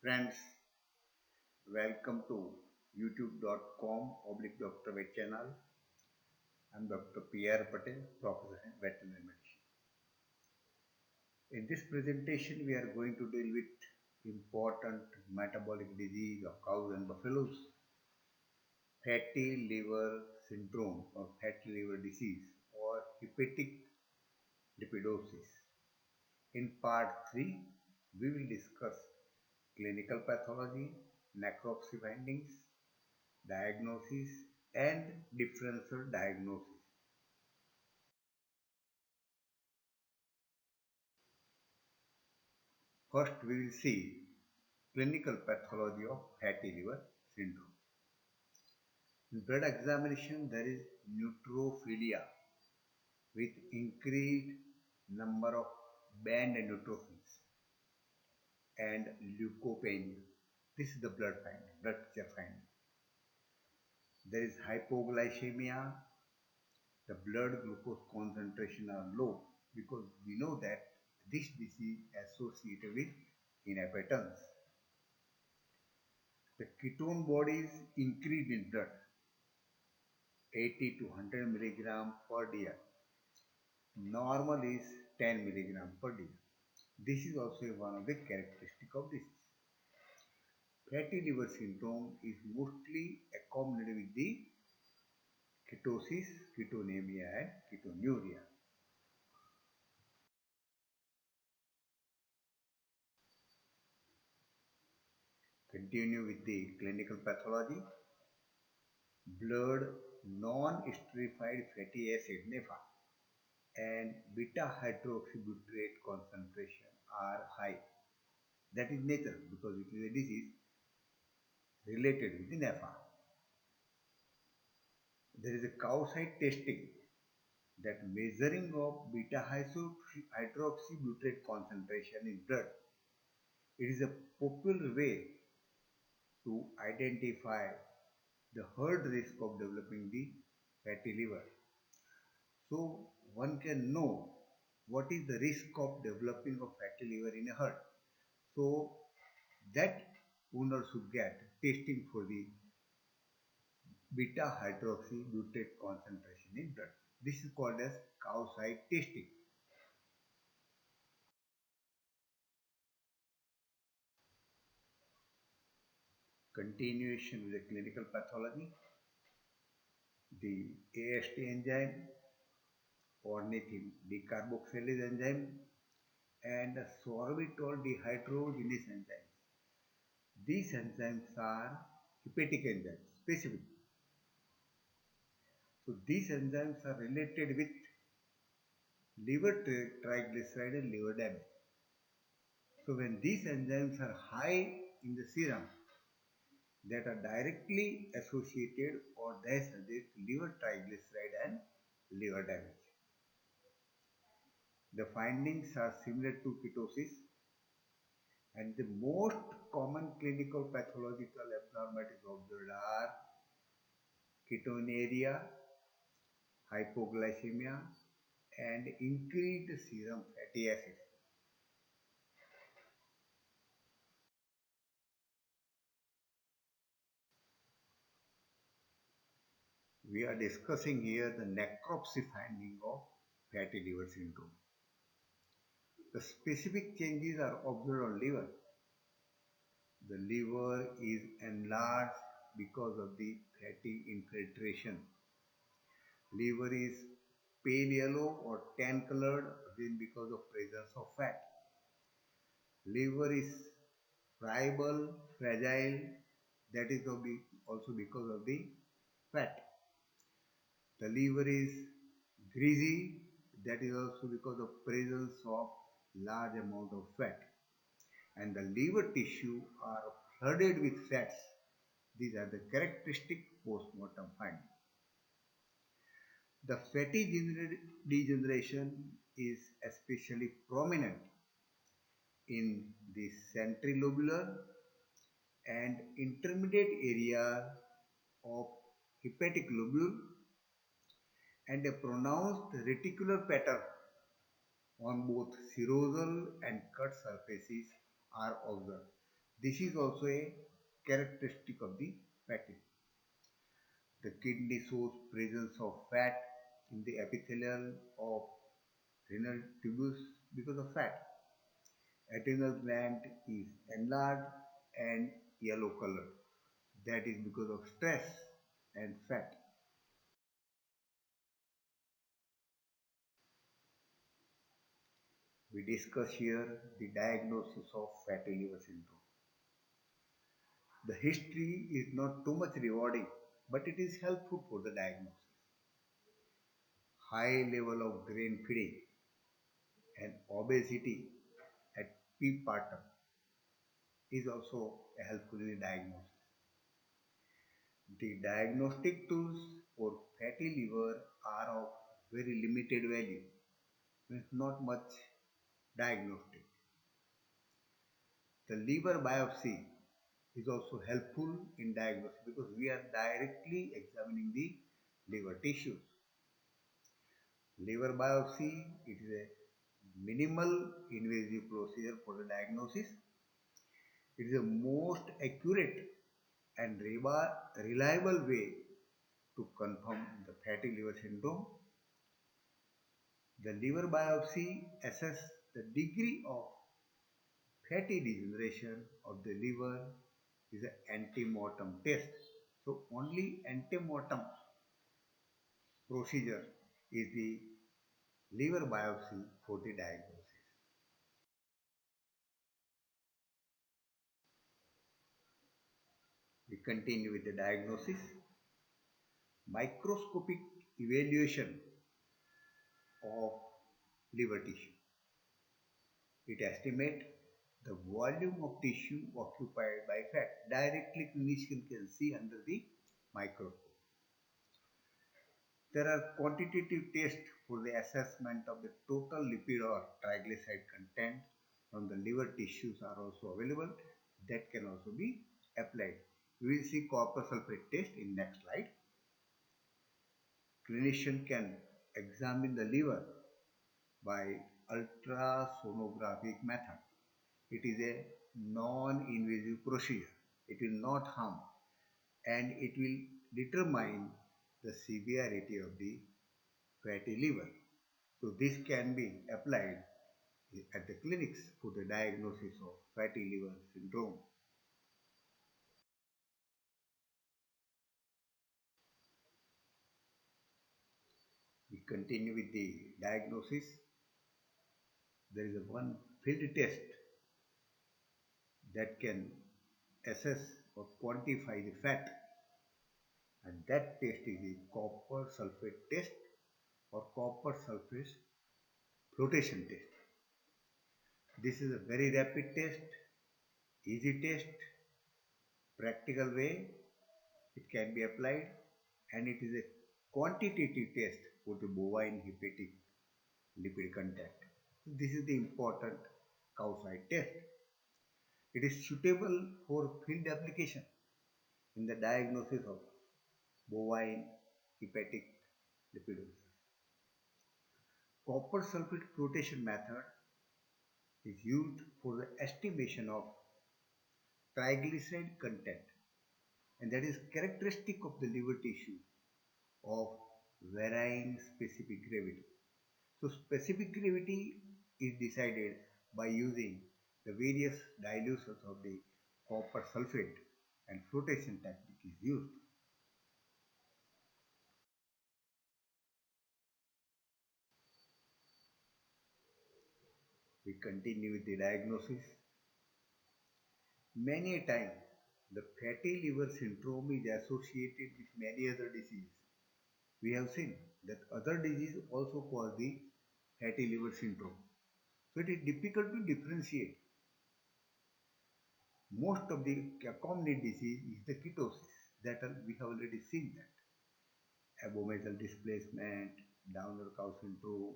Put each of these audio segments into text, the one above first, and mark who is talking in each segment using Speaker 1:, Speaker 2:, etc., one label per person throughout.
Speaker 1: Friends, welcome to youtube.com oblique Dr. Vet channel. I'm Dr. Pierre Patel, Professor in Veterinary Medicine. In this presentation, we are going to deal with important metabolic disease of cows and buffaloes, fatty liver syndrome or fatty liver disease or hepatic lipidosis. In part 3, we will discuss clinical pathology, necropsy findings, diagnosis and differential diagnosis. First, we will see clinical pathology of fatty liver syndrome. In blood examination, there is neutrophilia with increased number of band and neutrophils and leukopenia. This is the blood picture finding. There is hypoglycemia. The blood glucose concentration are low because we know that this disease associated with inaptence. The ketone bodies increase in blood 80 to 100 milligram per day. Normal is 10 milligram per day. This is also one of the characteristics of this. Fatty liver syndrome is mostly accompanied with the ketosis, ketonemia and ketonuria. Continue with the clinical pathology. Blood non-esterified fatty acid NEFA and beta hydroxybutyrate concentration are high. That is nature because it is a disease related with the NEFA. There is a cow side testing that measuring of beta hydroxybutyrate concentration in blood. It is a popular way to identify the herd risk of developing the fatty liver. So one can know what is the risk of developing a fatty liver in a herd. So that owner should get testing for the beta hydroxybutyrate concentration in blood. This is called as cow side testing. Continuation with the clinical pathology. The AST enzyme, ornithine decarboxylase enzyme, and sorbitol dehydrogenase enzymes. These enzymes are hepatic enzymes, specific. So these enzymes are related with liver triglyceride and liver damage. So when these enzymes are high in the serum, that are directly associated or they suggest liver triglyceride and liver damage. The findings are similar to ketosis and the most common clinical pathological abnormalities observed are ketonuria, hypoglycemia and increased serum fatty acid. We are discussing here the necropsy finding of fatty liver syndrome. The specific changes are observed on liver. The liver is enlarged because of the fatty infiltration. Liver is pale yellow or tan colored again because of presence of fat. Liver is friable, fragile, that is also because of the fat. The liver is greasy, that is also because of presence of large amount of fat. And the liver tissue are flooded with fats. These are the characteristic post-mortem findings. The fatty degeneration is especially prominent in the centrilobular and intermediate area of hepatic lobule and a pronounced reticular pattern on both serosal and cut surfaces are observed. This is also a characteristic of the fatty. The kidney shows presence of fat in the epithelial of renal tubules because of fat. Adrenal gland is enlarged and yellow color. That is because of stress and fat. We discuss here the diagnosis of fatty liver syndrome. The history is not too much rewarding, but it is helpful for the diagnosis. High level of grain feeding and obesity at prepartum is also helpful in the diagnosis. The diagnostic tools for fatty liver are of very limited value, means not much diagnostic. The liver biopsy is also helpful in diagnosis because we are directly examining the liver tissues. Liver biopsy, it is a minimal invasive procedure for the diagnosis. It is the most accurate and reliable way to confirm the fatty liver syndrome. The liver biopsy assess the degree of fatty degeneration of the liver is an ante-mortem test. So only ante-mortem procedure is the liver biopsy for the diagnosis. We continue with the diagnosis. Microscopic evaluation of liver tissue. It estimates the volume of tissue occupied by fat. Directly clinician can see under the microscope. There are quantitative tests for the assessment of the total lipid or triglyceride content from the liver tissues are also available that can also be applied. We will see copper sulfate test in next slide. Clinician can examine the liver by ultrasonographic method. It is a non-invasive procedure. It will not harm and it will determine the severity of the fatty liver. So this can be applied at the clinics for the diagnosis of fatty liver syndrome. We continue with the diagnosis. There is a one field test that can assess or quantify the fat, and that test is the copper sulfate test or copper sulfate flotation test. This is a very rapid test, easy test, practical way it can be applied, and it is a quantitative test for the bovine hepatic lipid content. This is the important cow side test. It is suitable for field application in the diagnosis of bovine hepatic lipidosis. Copper sulfate flotation method is used for the estimation of triglyceride content, and that is characteristic of the liver tissue of varying specific gravity. So specific gravity is decided by using the various dilutions of the copper sulfate and flotation technique is used. We continue with the diagnosis. Many a time the fatty liver syndrome is associated with many other diseases. We have seen that other diseases also cause the fatty liver syndrome. So it is difficult to differentiate. Most of the concomitant disease is the ketosis that we have already seen that. Abomasal displacement, Downer cow syndrome,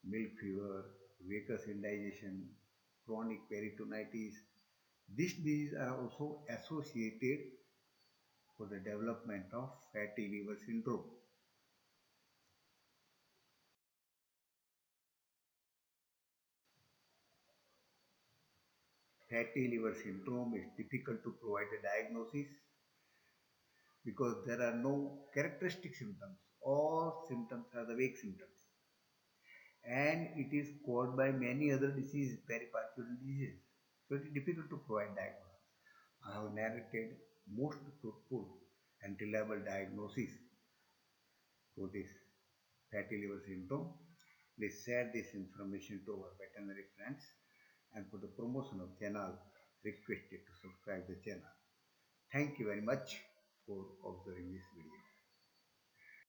Speaker 1: milk fever, Wakers indigestion, chronic peritonitis. These diseases are also associated for the development of fatty liver syndrome. fatty liver syndrome is difficult to provide a diagnosis because there are no characteristic symptoms. All symptoms are the vague symptoms. And it is caused by many other diseases, peripartural diseases. So it is difficult to provide diagnosis. I have narrated most truthful and reliable diagnosis for this fatty liver syndrome. Please share this information to our veterinary friends, and for the promotion of channel, requested to subscribe the channel. Thank you very much for observing this video.